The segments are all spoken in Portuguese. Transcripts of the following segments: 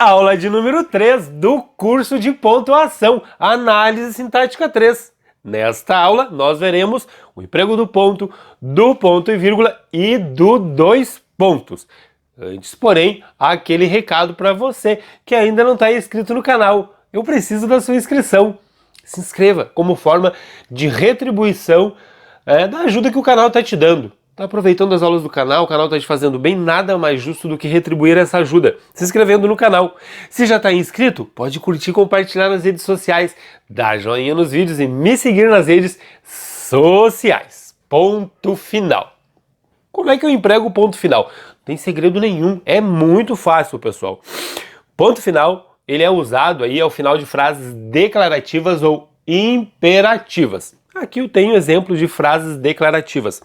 Aula de número 3 do curso de pontuação, Análise Sintática 3. Nesta aula, nós veremos o emprego do ponto e vírgula e do dois pontos. Antes, porém, aquele recado para você que ainda não está inscrito no canal. Eu preciso da sua inscrição. Se inscreva como forma de retribuição da ajuda que o canal está te dando. Está aproveitando as aulas do canal, o canal está te fazendo bem, nada mais justo do que retribuir essa ajuda, se inscrevendo no canal. Se já está inscrito, pode curtir e compartilhar nas redes sociais, dar joinha nos vídeos e me seguir nas redes sociais. Ponto final. Como é que eu emprego o ponto final? Não tem segredo nenhum, é muito fácil, pessoal. Ponto final, ele é usado aí ao final de frases declarativas ou imperativas. Aqui eu tenho exemplos de frases declarativas.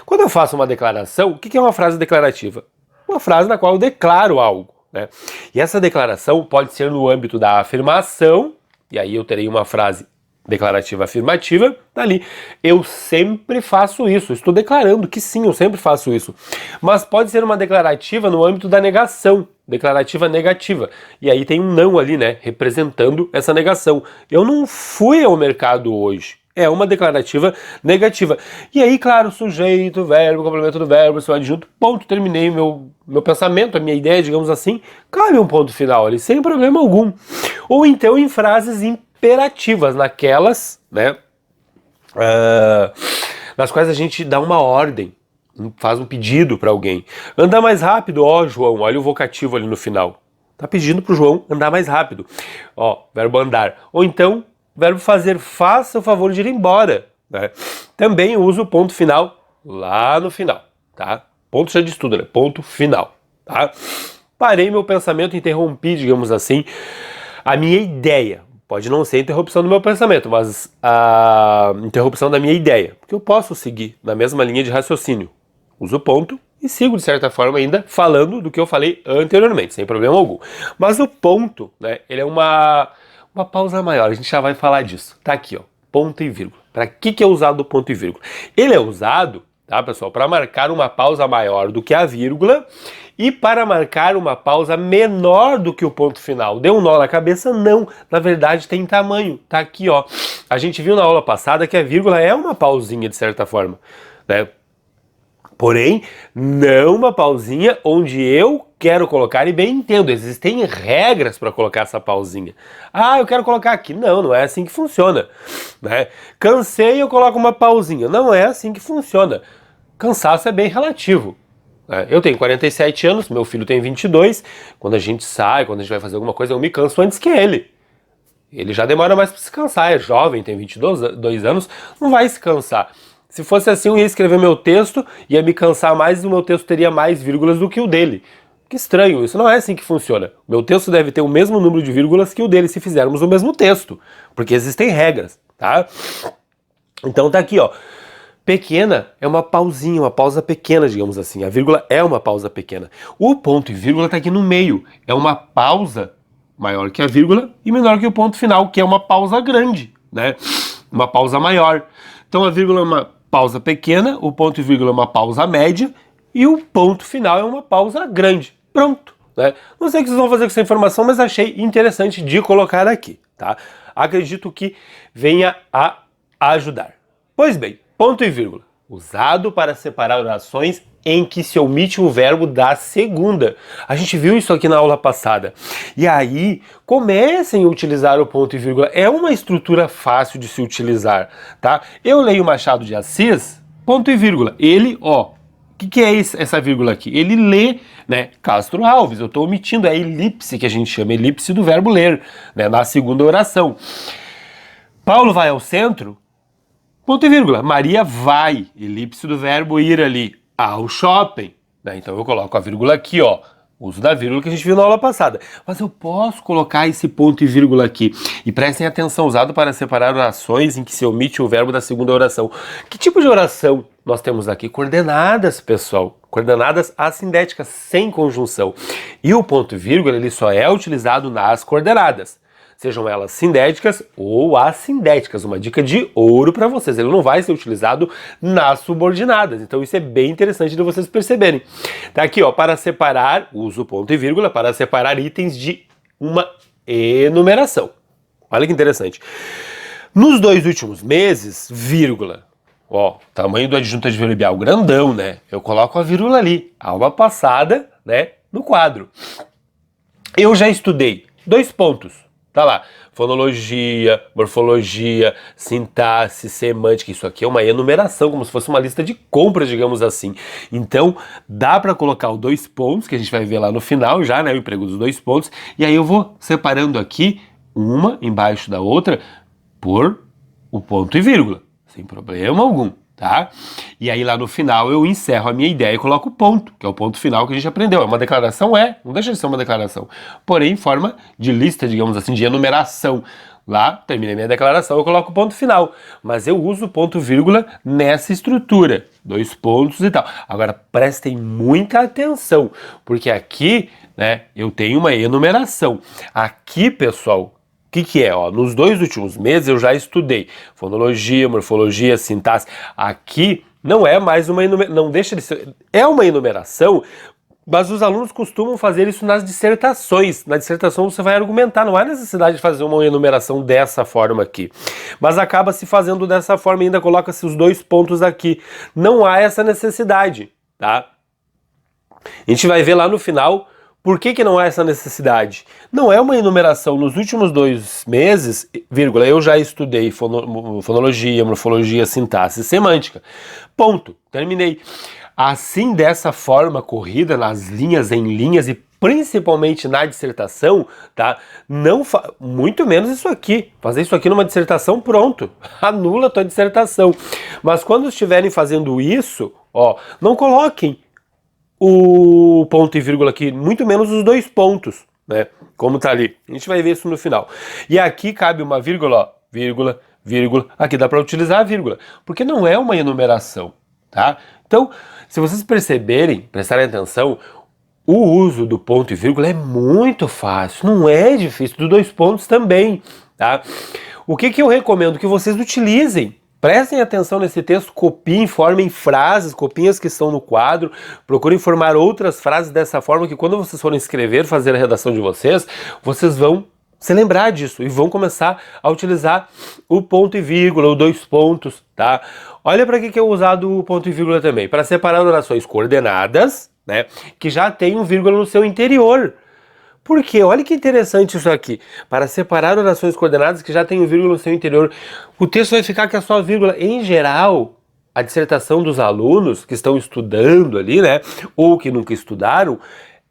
Quando eu faço uma declaração, o que é uma frase declarativa? Uma frase na qual eu declaro algo, né? E essa declaração pode ser no âmbito da afirmação, e aí eu terei uma frase declarativa afirmativa, dali. Eu sempre faço isso, estou declarando que sim, eu sempre faço isso. Mas pode ser uma declarativa no âmbito da negação, declarativa negativa. E aí tem um não ali, né, representando essa negação. Eu não fui ao mercado hoje. É uma declarativa negativa. E aí, claro, sujeito, verbo, complemento do verbo, seu adjunto, ponto, terminei meu pensamento, a minha ideia, digamos assim, cabe um ponto final ali, sem problema algum. Ou então em frases imperativas, naquelas, né, nas quais a gente dá uma ordem, faz um pedido para alguém. Anda mais rápido, ó João, olha o vocativo ali no final. Tá pedindo pro João andar mais rápido. Ó, verbo andar. Ou então, verbo fazer, faça o favor de ir embora, né? Também uso o ponto final lá no final, tá? Ponto já de estudo, né? Ponto final, tá? Parei meu pensamento, interrompi, digamos assim, a minha ideia. Pode não ser a interrupção do meu pensamento, mas a interrupção da minha ideia. Porque eu posso seguir na mesma linha de raciocínio. Uso o ponto e sigo, de certa forma, ainda falando do que eu falei anteriormente, sem problema algum. Mas o ponto, né? Ele é uma pausa maior, a gente já vai falar disso. Tá aqui, ó, ponto e vírgula. Para que é usado o ponto e vírgula? Ele é usado, tá, pessoal, para marcar uma pausa maior do que a vírgula e para marcar uma pausa menor do que o ponto final. Deu um nó na cabeça? Não, na verdade tem tamanho. Tá aqui, ó. A gente viu na aula passada que a vírgula é uma pausinha, de certa forma, né? Porém, não uma pausinha onde eu quero colocar e bem entendo, existem regras para colocar essa pausinha. Ah, eu quero colocar aqui. Não, não é assim que funciona, né? Cansei, eu coloco uma pausinha. Não é assim que funciona. Cansaço é bem relativo, né? Eu tenho 47 anos, meu filho tem 22. Quando a gente sai, quando a gente vai fazer alguma coisa, eu me canso antes que ele. Ele já demora mais para se cansar, é jovem, tem 22 anos, não vai se cansar. Se fosse assim, eu ia escrever meu texto, ia me cansar mais e o meu texto teria mais vírgulas do que o dele. Que estranho, isso não é assim que funciona. O meu texto deve ter o mesmo número de vírgulas que o dele se fizermos o mesmo texto, porque existem regras, tá? Então tá aqui, ó. Pequena é uma pausinha, uma pausa pequena, digamos assim. A vírgula é uma pausa pequena. O ponto e vírgula tá aqui no meio. É uma pausa maior que a vírgula e menor que o ponto final, que é uma pausa grande, né? Uma pausa maior. Então a vírgula é uma pausa pequena, o ponto e vírgula é uma pausa média e o ponto final é uma pausa grande. Pronto, né? Não sei o que vocês vão fazer com essa informação, mas achei interessante de colocar aqui, tá? Acredito que venha a ajudar. Pois bem, ponto e vírgula, usado para separar orações em que se omite o verbo da segunda. A gente viu isso aqui na aula passada. E aí, comecem a utilizar o ponto e vírgula. É uma estrutura fácil de se utilizar, tá? Eu leio Machado de Assis, ponto e vírgula. Ele, ó, o que é essa vírgula aqui? Ele lê, né, Castro Alves. Eu estou omitindo a elipse, que a gente chama elipse do verbo ler, né, na segunda oração. Paulo vai ao centro, ponto e vírgula. Maria vai, elipse do verbo ir ali, ao shopping, né? Então eu coloco a vírgula aqui, ó, uso da vírgula que a gente viu na aula passada. Mas eu posso colocar esse ponto e vírgula aqui. E prestem atenção, usado para separar orações em que se omite o verbo da segunda oração. Que tipo de oração nós temos aqui? Coordenadas, pessoal. Coordenadas assindéticas, sem conjunção. E o ponto e vírgula, ele só é utilizado nas coordenadas. Sejam elas sindéticas ou assindéticas. Uma dica de ouro para vocês. Ele não vai ser utilizado nas subordinadas. Então isso é bem interessante de vocês perceberem. Tá aqui, ó, para separar, uso ponto e vírgula, para separar itens de uma enumeração. Olha que interessante. Nos 2 últimos meses, vírgula. Ó, tamanho do adjunto adverbial grandão, né? Eu coloco a vírgula ali. Aula passada, né? No quadro. Eu já estudei 2 pontos. Tá lá. Fonologia, morfologia, sintaxe, semântica. Isso aqui é uma enumeração, como se fosse uma lista de compras, digamos assim. Então, dá para colocar os 2 pontos, que a gente vai ver lá no final já, né? O emprego dos 2 pontos. E aí eu vou separando aqui, uma embaixo da outra, por o ponto e vírgula. Sem problema algum, tá? E aí lá no final eu encerro a minha ideia e coloco o ponto, que é o ponto final que a gente aprendeu. É uma declaração? É, não deixa de ser uma declaração. Porém, em forma de lista, digamos assim, de enumeração. Lá, terminei minha declaração, eu coloco o ponto final. Mas eu uso o ponto vírgula nessa estrutura. 2 pontos e tal. Agora, prestem muita atenção, porque aqui, né, eu tenho uma enumeração. Aqui, pessoal, o que é? Ó, nos 2 últimos meses eu já estudei fonologia, morfologia, sintaxe. Aqui não é mais uma enumeração, não deixa de ser, é uma enumeração, mas os alunos costumam fazer isso nas dissertações. Na dissertação você vai argumentar, não há necessidade de fazer uma enumeração dessa forma aqui. Mas acaba se fazendo dessa forma e ainda coloca-se os 2 pontos aqui. Não há essa necessidade, tá? A gente vai ver lá no final. Por que não há essa necessidade? Não é uma enumeração. Nos últimos 2 meses, vírgula, eu já estudei fonologia, morfologia, sintaxe e semântica. Ponto. Terminei. Assim, dessa forma, corrida nas linhas, em linhas e principalmente na dissertação, tá? Muito menos isso aqui. Fazer isso aqui numa dissertação, pronto. Anula a tua dissertação. Mas quando estiverem fazendo isso, ó, não coloquem o ponto e vírgula aqui, muito menos os 2 pontos, né? Como tá ali. A gente vai ver isso no final. E aqui cabe uma vírgula, ó, vírgula, vírgula. Aqui dá para utilizar a vírgula, porque não é uma enumeração, tá? Então, se vocês perceberem, prestarem atenção, o uso do ponto e vírgula é muito fácil, não é difícil, dos 2 pontos também, tá? O que eu recomendo que vocês utilizem? Prestem atenção nesse texto, copiem, formem frases, copiem as que estão no quadro, procurem formar outras frases dessa forma que quando vocês forem escrever, fazer a redação de vocês, vocês vão se lembrar disso e vão começar a utilizar o ponto e vírgula, ou 2 pontos, tá? Olha para que é usado o ponto e vírgula também, para separar orações coordenadas, né, que já tem um vírgula no seu interior. Por quê? Olha que interessante isso aqui. Para separar orações coordenadas que já tem um vírgula no seu interior, o texto vai ficar com a sua vírgula. Em geral, a dissertação dos alunos que estão estudando ali, né, ou que nunca estudaram,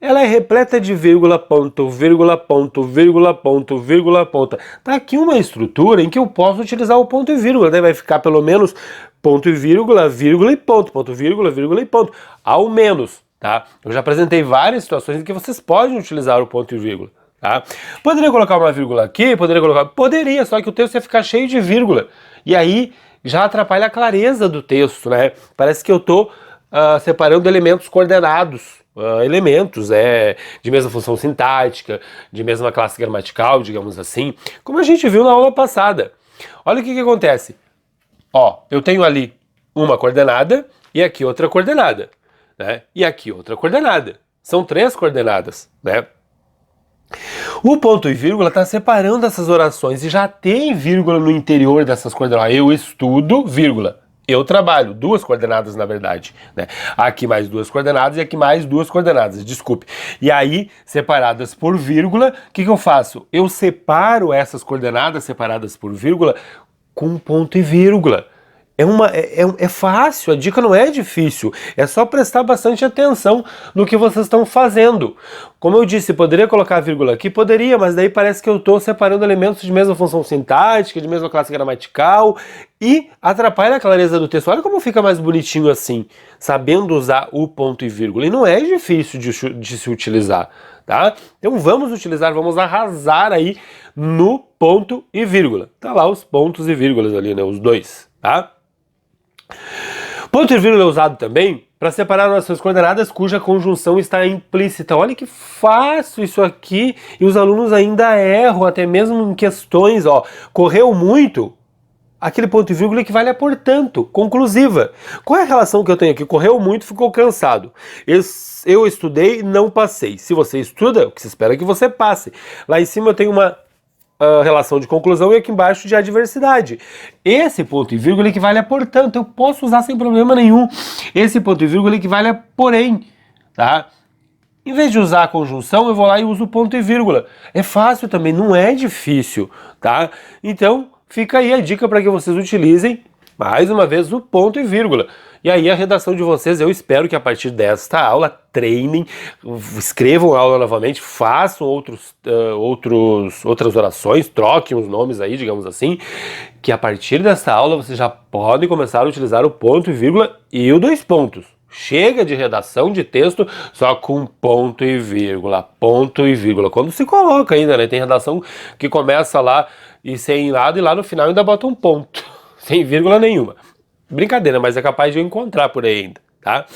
ela é repleta de vírgula, ponto, vírgula, ponto, vírgula, ponto, vírgula, ponto. Tá aqui uma estrutura em que eu posso utilizar o ponto e vírgula, né? Vai ficar pelo menos ponto e vírgula e ponto, vírgula e ponto. Ao menos. Tá? Eu já apresentei várias situações em que vocês podem utilizar o ponto e vírgula. Tá? Poderia colocar uma vírgula aqui, poderia, só que o texto ia ficar cheio de vírgula. E aí já atrapalha a clareza do texto, né? Parece que eu estou separando elementos coordenados. Elementos de mesma função sintática, de mesma classe gramatical, digamos assim, como a gente viu na aula passada. Olha o que acontece. Ó, eu tenho ali uma coordenada e aqui outra coordenada. Né? E aqui outra coordenada. São 3 coordenadas, né? O ponto e vírgula está separando essas orações e já tem vírgula no interior dessas coordenadas. Eu estudo, vírgula. Eu trabalho, 2 coordenadas na verdade, né? Aqui mais 2 coordenadas e aqui mais 2 coordenadas, desculpe. E aí, separadas por vírgula, o que eu faço? Eu separo essas coordenadas separadas por vírgula com ponto e vírgula. É fácil, a dica não é difícil, é só prestar bastante atenção no que vocês estão fazendo. Como eu disse, poderia colocar a vírgula aqui? Poderia, mas daí parece que eu estou separando elementos de mesma função sintática, de mesma classe gramatical e atrapalha a clareza do texto. Olha como fica mais bonitinho assim, sabendo usar o ponto e vírgula. E não é difícil de se utilizar, tá? Então vamos arrasar aí no ponto e vírgula. Tá lá os pontos e vírgulas ali, né? Os 2, tá? Ponto e vírgula é usado também para separar orações coordenadas cuja conjunção está implícita. Olha que fácil isso aqui, e os alunos ainda erram, até mesmo em questões, ó, correu muito, aquele ponto e vírgula equivale a portanto, conclusiva. Qual é a relação que eu tenho aqui? Correu muito, ficou cansado. Eu estudei, não passei. Se você estuda, o que se espera é que você passe. Lá em cima eu tenho uma relação de conclusão e aqui embaixo de adversidade. Esse ponto e vírgula equivale a portanto. Eu posso usar sem problema nenhum. Esse ponto e vírgula equivale a porém, tá? Em vez de usar a conjunção, eu vou lá e uso ponto e vírgula. É fácil também, não é difícil, tá? Então, fica aí a dica para que vocês utilizem, mais uma vez, o ponto e vírgula. E aí a redação de vocês, eu espero que a partir desta aula treinem, escrevam a aula novamente, façam outras orações, troquem os nomes aí, digamos assim, que a partir desta aula vocês já podem começar a utilizar o ponto e vírgula e o dois pontos. Chega de redação de texto só com ponto e vírgula, quando se coloca ainda, né? Tem redação que começa lá e sem nada e lá no final ainda bota um ponto, sem vírgula nenhuma. Brincadeira, mas é capaz de eu encontrar por aí ainda, tá?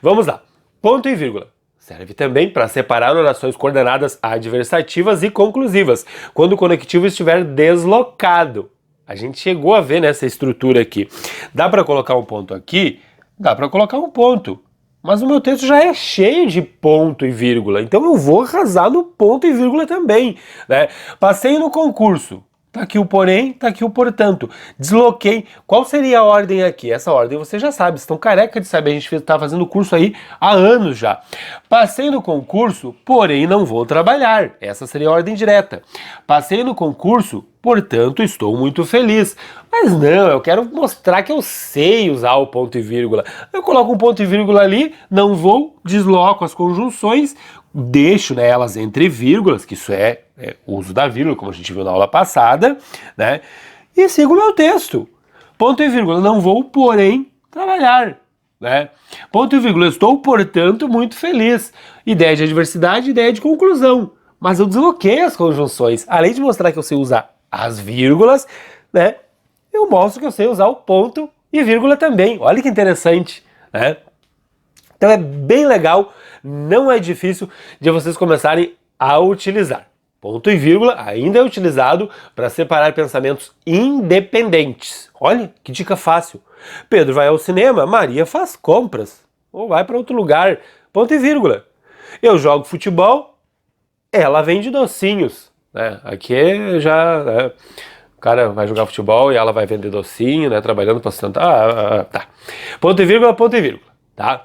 Vamos lá. Ponto e vírgula serve também para separar orações coordenadas adversativas e conclusivas, quando o conectivo estiver deslocado. A gente chegou a ver nessa estrutura aqui. Dá para colocar um ponto aqui? Dá para colocar um ponto, mas o meu texto já é cheio de ponto e vírgula, então eu vou arrasar no ponto e vírgula também, né? Passei no concurso, tá aqui o porém, tá aqui o portanto. Desloquei, qual seria a ordem aqui? Essa ordem você já sabe, estão careca de saber, a gente está fazendo curso aí há anos já. Passei no concurso, porém não vou trabalhar, essa seria a ordem direta. Passei no concurso, portanto estou muito feliz. Mas não, eu quero mostrar que eu sei usar o ponto e vírgula. Eu coloco um ponto e vírgula ali, não vou, desloco as conjunções, deixo, né, elas entre vírgulas, que isso é o uso da vírgula, como a gente viu na aula passada, né, e sigo o meu texto. Ponto e vírgula, não vou, porém, trabalhar, né. Ponto e vírgula, estou, portanto, muito feliz. Ideia de adversidade, ideia de conclusão. Mas eu desloquei as conjunções. Além de mostrar que eu sei usar as vírgulas, né, eu mostro que eu sei usar o ponto e vírgula também. Olha que interessante, né? Então é bem legal, não é difícil de vocês começarem a utilizar. Ponto e vírgula ainda é utilizado para separar pensamentos independentes. Olha, que dica fácil. Pedro vai ao cinema, Maria faz compras. Ou vai para outro lugar. Ponto e vírgula. Eu jogo futebol, ela vende docinhos. Aqui já... O cara vai jogar futebol e ela vai vender docinho, né? Trabalhando para sustentar. Tá. Ponto e vírgula, tá?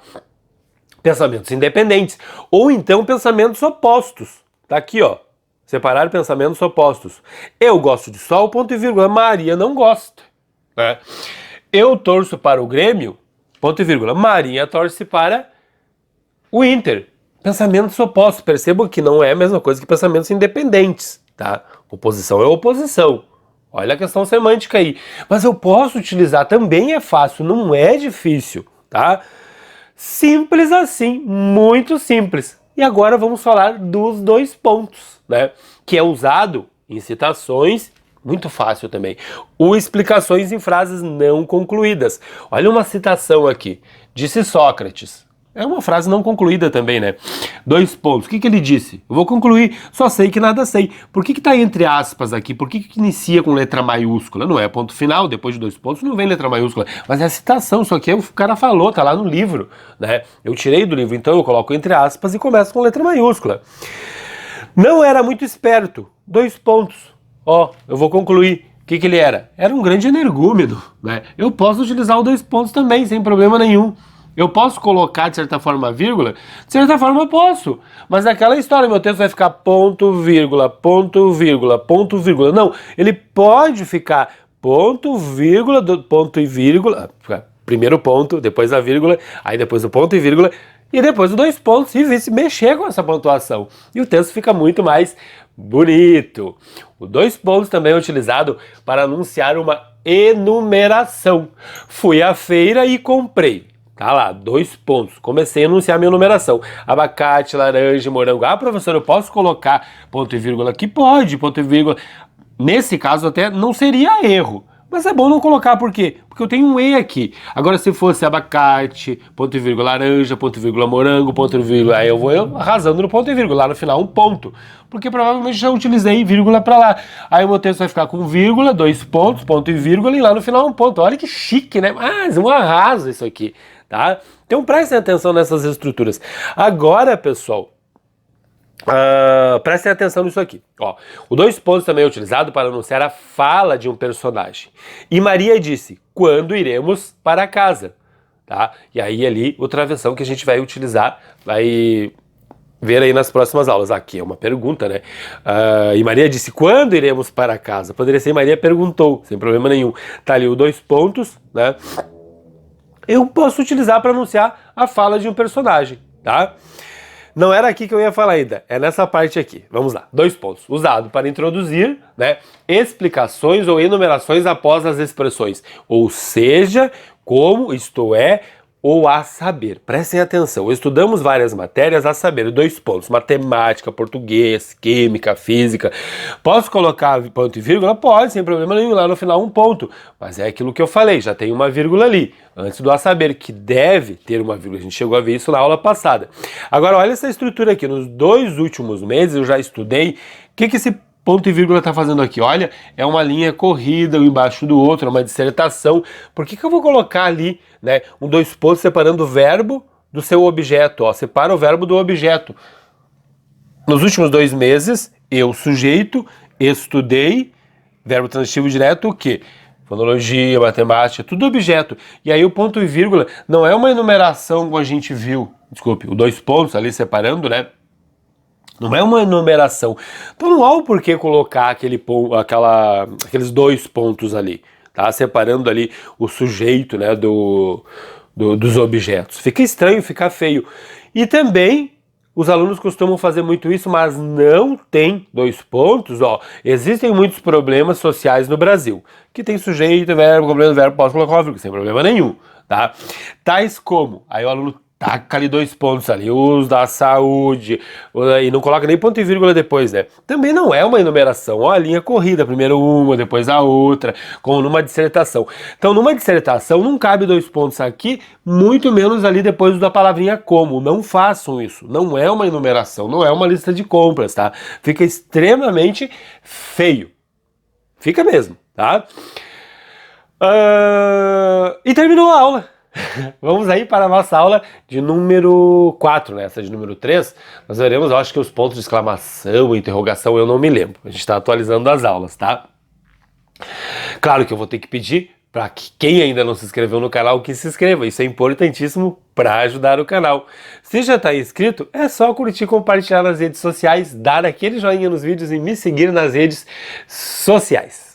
Pensamentos independentes. Ou então pensamentos opostos. Tá aqui, ó. Separar pensamentos opostos. Eu gosto de sol, ponto e vírgula. Maria não gosta. Né? Eu torço para o Grêmio, ponto e vírgula. Maria torce para o Inter. Pensamentos opostos. Percebam que não é a mesma coisa que pensamentos independentes. Tá? Oposição é oposição. Olha a questão semântica aí. Mas eu posso utilizar, também é fácil, não é difícil, tá? Simples assim, muito simples. E agora vamos falar dos dois pontos, né? Que é usado em citações, muito fácil também, ou explicações em frases não concluídas. Olha uma citação aqui, disse Sócrates. É uma frase não concluída também, né? Dois pontos. O que ele disse? Eu vou concluir. Só sei que nada sei. Por que tá entre aspas aqui? Por que inicia com letra maiúscula? Não é ponto final, depois de dois pontos não vem letra maiúscula. Mas é a citação, só que o cara falou, tá lá no livro, né? Eu tirei do livro, então eu coloco entre aspas e começo com letra maiúscula. Não era muito esperto. Dois pontos. Ó, eu vou concluir. O que ele era? Era um grande energúmeno, né? Eu posso utilizar o dois pontos também, sem problema nenhum. Eu posso colocar, de certa forma, vírgula? De certa forma, eu posso. Mas naquela história, meu texto vai ficar ponto, vírgula, ponto, vírgula, ponto, vírgula. Não, ele pode ficar ponto, vírgula, ponto e vírgula. Primeiro ponto, depois a vírgula, aí depois o ponto e vírgula, e depois os dois pontos, e se mexer com essa pontuação. E o texto fica muito mais bonito. O dois pontos também é utilizado para anunciar uma enumeração. Fui à feira e comprei. Tá lá, dois pontos. Comecei a anunciar minha numeração. Abacate, laranja, morango. Ah, professor, eu posso colocar ponto e vírgula aqui? Pode, ponto e vírgula. Nesse caso até não seria erro, Mas é bom não colocar, por quê? Porque eu tenho um E aqui. Agora, se fosse abacate, ponto e vírgula laranja, ponto e vírgula morango, ponto e vírgula, aí eu vou arrasando no ponto e vírgula, lá no final um ponto. Porque provavelmente já utilizei vírgula para lá. Aí o meu texto vai ficar com vírgula, 2 pontos, ponto e vírgula, e lá no final um ponto. Olha que chique, né? Mas um arraso isso aqui, tá? Então prestem atenção nessas estruturas. Agora, pessoal, prestem atenção nisso aqui. Ó, o 2 pontos também é utilizado para anunciar a fala de um personagem. E Maria disse, quando iremos para casa? Tá? E aí ali o travessão que a gente vai utilizar, vai ver aí nas próximas aulas. Aqui é uma pergunta, né? E Maria disse, quando iremos para casa? Poderia ser Maria perguntou, sem problema nenhum. Tá ali o 2 pontos, né? Eu posso utilizar para anunciar a fala de um personagem, tá? Não era aqui que eu ia falar ainda, é nessa parte aqui. Vamos lá, 2 pontos. Usado para introduzir, né, explicações ou enumerações após as expressões. Ou seja, como, isto é, ou a saber. Prestem atenção, estudamos várias matérias a saber, 2 pontos. Matemática, português, química, física. Posso colocar ponto e vírgula? Pode, sem problema nenhum, lá no final um ponto. Mas é aquilo que eu falei, já tem uma vírgula ali. Antes do a saber, que deve ter uma vírgula. A gente chegou a ver isso na aula passada. Agora, olha essa estrutura aqui. Nos 2 últimos meses eu já estudei. O que esse ponto e vírgula está fazendo aqui? Olha, é uma linha corrida um embaixo do outro, é uma dissertação. Por que eu vou colocar ali, né, um 2 pontos separando o verbo do seu objeto? Ó, separa o verbo do objeto. Nos últimos 2 meses, eu, sujeito, estudei, verbo transitivo direto, o quê? Fonologia, matemática, tudo objeto. E aí o ponto e vírgula não é uma enumeração como a gente viu, desculpe, o 2 pontos ali separando, né? Não é uma enumeração. Então não há o porquê colocar aqueles 2 pontos ali, tá? Separando ali o sujeito, né, dos objetos. Fica estranho, fica feio. E também os alunos costumam fazer muito isso, mas não tem 2 pontos, ó. Existem muitos problemas sociais no Brasil, que tem sujeito, verbo, complemento, verbo, posso colocar uma vírgula, sem problema nenhum, tá? Tais como, aí o aluno taca ali 2 pontos ali, uso da saúde, e não coloca nem ponto e vírgula depois, né? Também não é uma enumeração, ó, a linha corrida, primeiro uma, depois a outra, como numa dissertação. Então, numa dissertação não cabe 2 pontos aqui, muito menos ali depois da palavrinha como. Não façam isso, não é uma enumeração, não é uma lista de compras, tá? Fica extremamente feio. Fica mesmo, tá? E terminou a aula. Vamos aí para a nossa aula de número 4, né? Essa de número 3, nós veremos, eu acho que os pontos de exclamação, interrogação, eu não me lembro. A gente está atualizando as aulas, tá? Claro que eu vou ter que pedir para que quem ainda não se inscreveu no canal, que se inscreva. Isso é importantíssimo para ajudar o canal. Se já está inscrito, é só curtir, compartilhar nas redes sociais, dar aquele joinha nos vídeos e me seguir nas redes sociais.